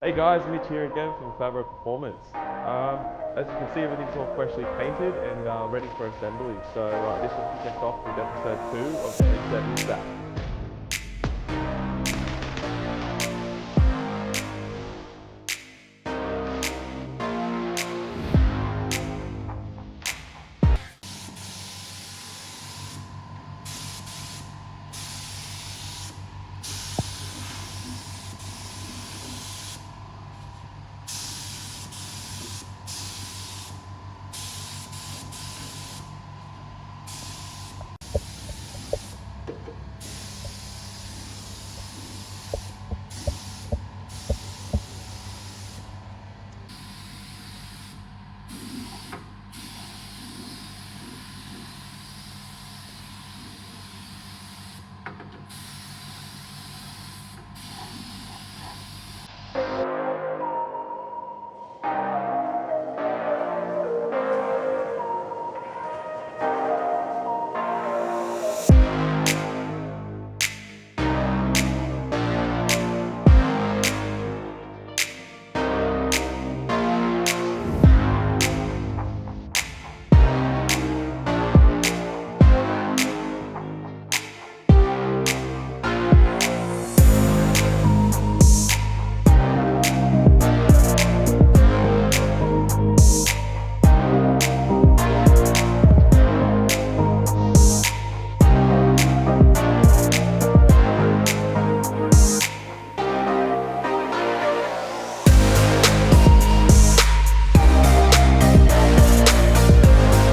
Hey guys, Mitch here again from Fabro Performance. As you can see, everything's all freshly painted and ready for assembly. So this will be kicked off with episode 2 of the N70 SAS.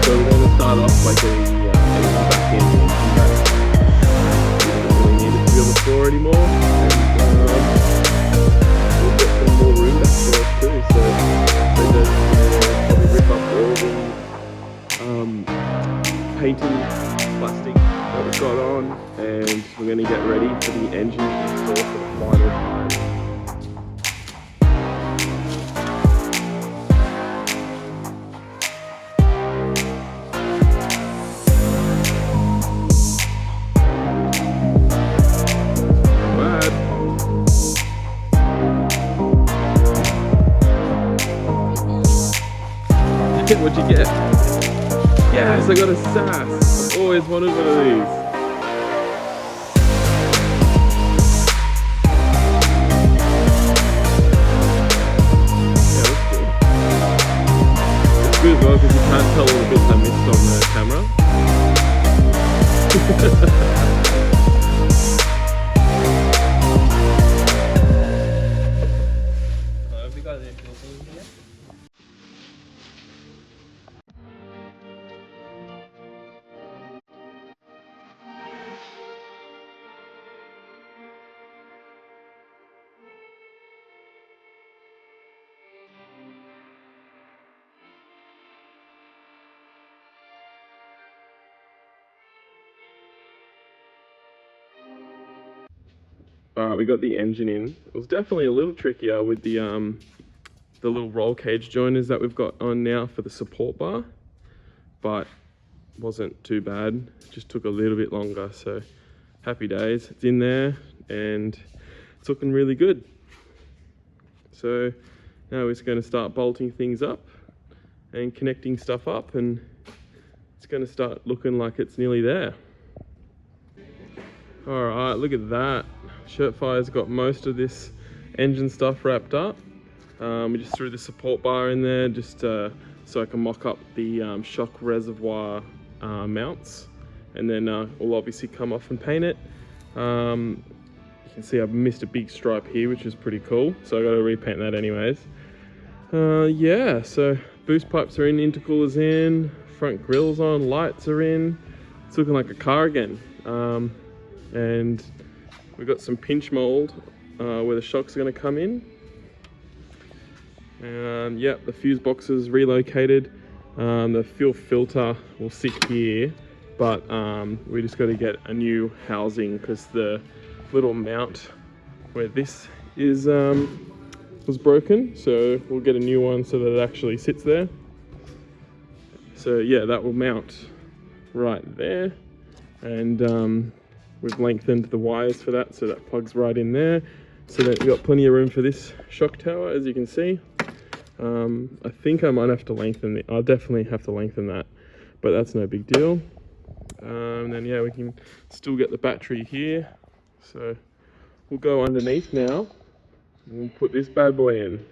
So we're going to start off by getting the engine back in the engine back. We don't really need it to be on the floor anymore, and we'll get some more room back for us too. So we're going to probably rip up all the painting plastic that we've got on, and we're going to get ready for the engine install for the final time. What'd you get? Yes, I got a SAS. I've always wanted one of these. Yeah, that's good. It's good as well because you can't tell all the bits I missed on the camera. Have you got any filters here? Alright, we got the engine in. It was definitely a little trickier with the little roll cage joiners that we've got on now for the support bar, but wasn't too bad. Just took a little bit longer, so happy days. It's in there and it's looking really good. So now we're just going to start bolting things up and connecting stuff up, and it's going to start looking like it's nearly there. Alright, look at that. Shirtfire's got most of this engine stuff wrapped up. We just threw the support bar in there just so I can mock up the shock reservoir mounts, and then we'll obviously come off and paint it. You can see I've missed a big stripe here, which is pretty cool, so I got to repaint that anyways. Yeah, so boost pipes are in, intercoolers in, front grills on, lights are in. It's looking like a car again. And we've got some pinch mold where the shocks are going to come in. Yep, the fuse box is relocated. The fuel filter will sit here, but we just got to get a new housing because the little mount where this is was broken. So we'll get a new one so that it actually sits there. So yeah, that will mount right there, and we've lengthened the wires for that, so that plugs right in there. So then we've got plenty of room for this shock tower, as you can see. I think I might have to lengthen it. I'll definitely have to lengthen that, but that's no big deal. And then yeah, we can still get the battery here. So we'll go underneath now and we'll put this bad boy in.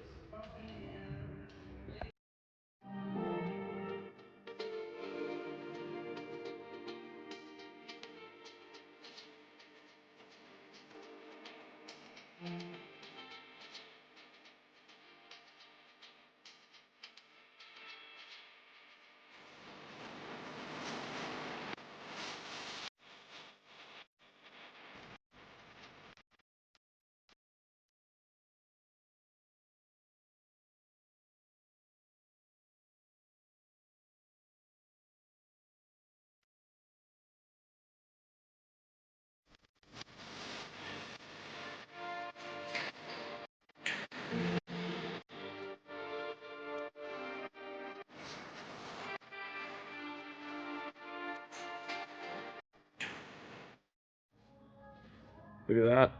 Look at that.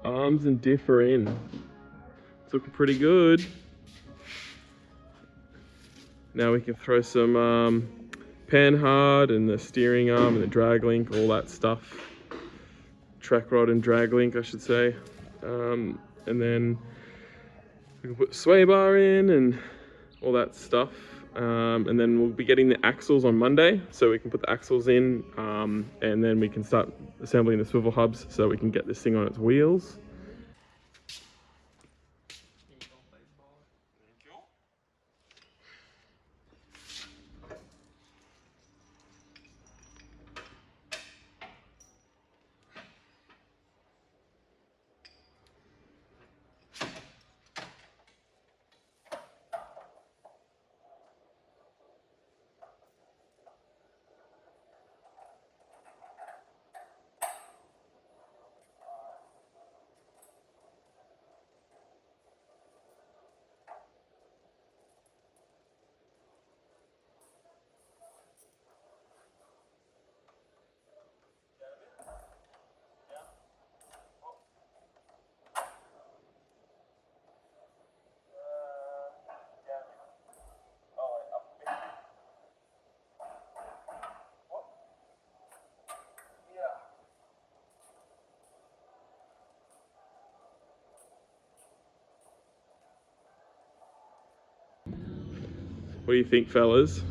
Arms and diff are in. It's looking pretty good. Now we can throw some panhard and the steering arm and the drag link, all that stuff. Track rod and drag link, I should say. And then we can put the sway bar in and all that stuff. And then we'll be getting the axles on Monday, so we can put the axles in, and then we can start assembling the swivel hubs so we can get this thing on its wheels. What do you think, fellas?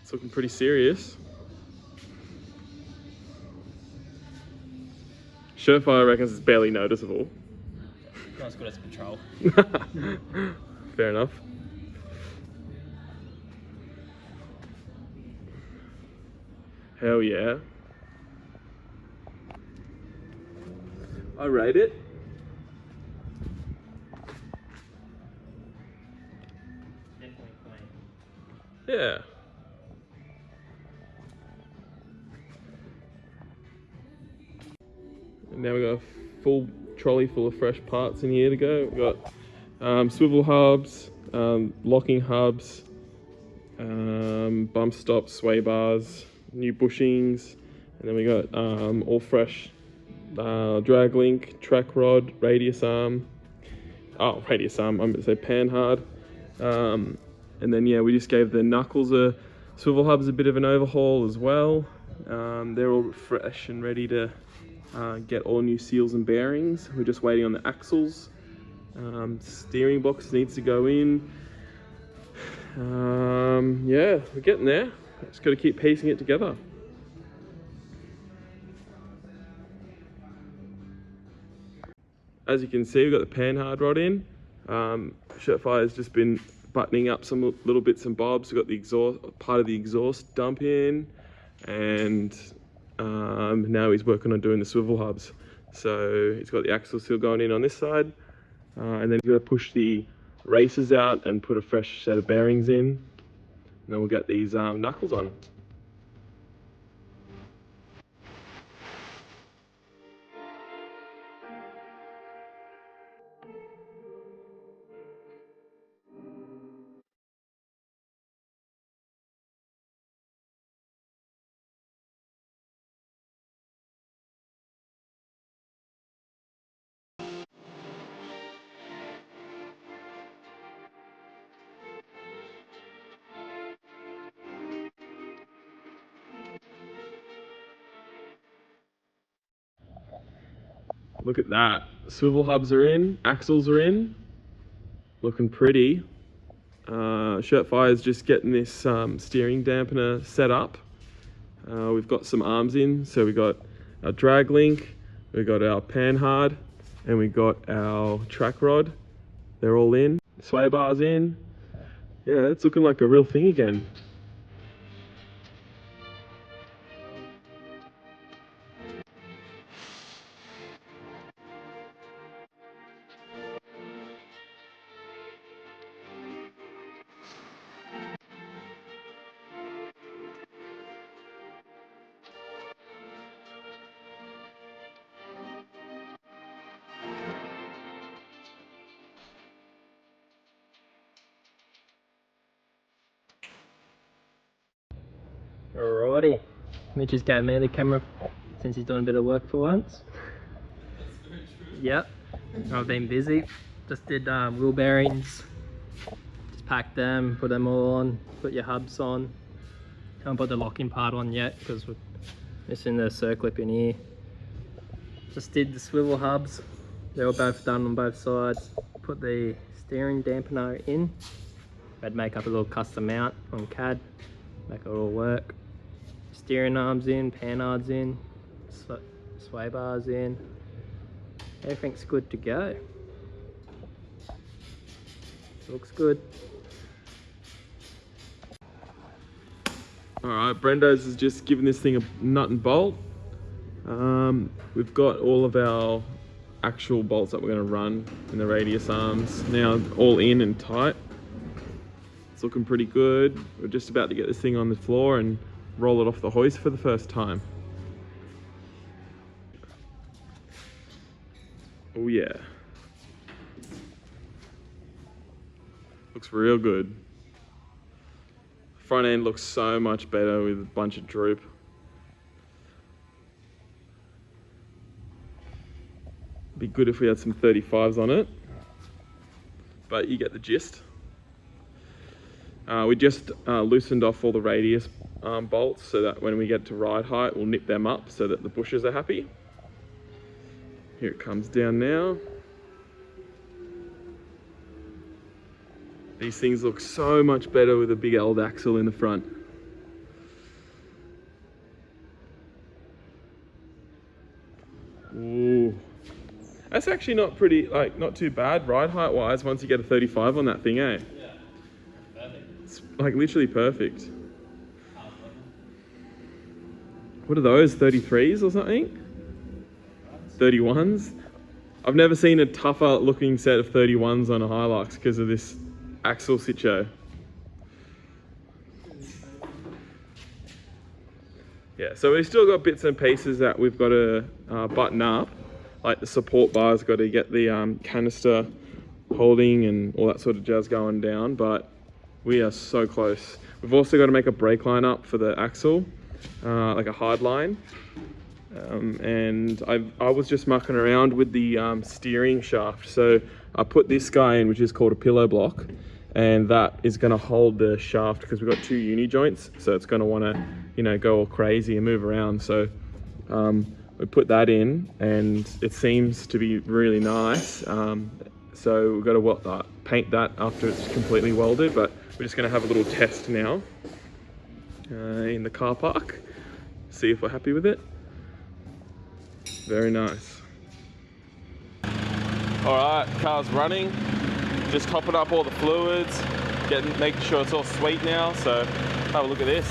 It's looking pretty serious. Surefire reckons it's barely noticeable. Not as good as Patrol. Fair enough. Hell yeah. I rate it. Definitely clean. Yeah. And now we got a full trolley full of fresh parts in here to go. We've got swivel hubs, locking hubs, bump stops, sway bars, new bushings, and then we got all fresh drag link, track rod, radius arm. Oh, radius arm, I'm going to say panhard. And then yeah, we just gave the knuckles swivel hubs a bit of an overhaul as well. They're all fresh and ready to get all new seals and bearings. We're just waiting on the axles. Steering box needs to go in. Yeah, we're getting there. Just got to keep piecing it together. As you can see, we've got the panhard rod in. Surefire just been buttoning up some little bits and bobs. We've got the exhaust, part of the exhaust dump in, and now he's working on doing the swivel hubs. So he's got the axle seal going in on this side, and then he's going to push the racers out and put a fresh set of bearings in, and then we'll get these knuckles on. Look at that. Swivel hubs are in, axles are in. Looking pretty. Surefire just getting this steering dampener set up. We've got some arms in, so we got our drag link, we got our panhard, and we got our track rod. They're all in. Sway bars in. Yeah, it's looking like a real thing again. Alrighty. Mitch just gave me the camera since he's doing a bit of work for once. Yep. I've been busy. Just did wheel bearings. Just packed them, put them all on, put your hubs on. Haven't put the locking part on yet because we're missing the circlip in here. Just did the swivel hubs. They're all both done on both sides. Put the steering dampener in. I'd make up a little custom mount on CAD. Make it all work. Steering arms in, panhards in, sway bars in. Everything's good to go. Looks good. Alright, Brendo's is just giving this thing a nut and bolt. We've got all of our actual bolts that we're going to run in the radius arms now all in and tight. It's looking pretty good. We're just about to get this thing on the floor and roll it off the hoist for the first time. Oh yeah. Looks real good. Front end looks so much better with a bunch of droop. Be good if we had some 35s on it, but you get the gist. We just loosened off all the radius bolts so that when we get to ride height, we'll nip them up so that the bushes are happy. Here it comes down now. These things look so much better with a big old axle in the front. Ooh. That's actually not too bad ride height wise once you get a 35 on that thing, eh? Yeah, perfect. It's like literally perfect. What are those, 33s or something? 31s? I've never seen a tougher looking set of 31s on a Hilux because of this axle sitcho. Yeah, so we've still got bits and pieces that we've got to button up. Like the support bar's got to get the canister holding and all that sort of jazz going down, but we are so close. We've also got to make a brake line up for the axle, like a hard line. And I was just mucking around with the steering shaft. So I put this guy in, which is called a pillow block, and that is going to hold the shaft because we've got two uni joints. So it's going to want to, you know, go all crazy and move around. So we put that in and it seems to be really nice. So we've got to paint that after it's completely welded, but we're just going to have a little test now in the car park. See if we're happy with it. Very nice. All right, car's running. Just topping up all the fluids, making sure it's all sweet now. So have a look at this.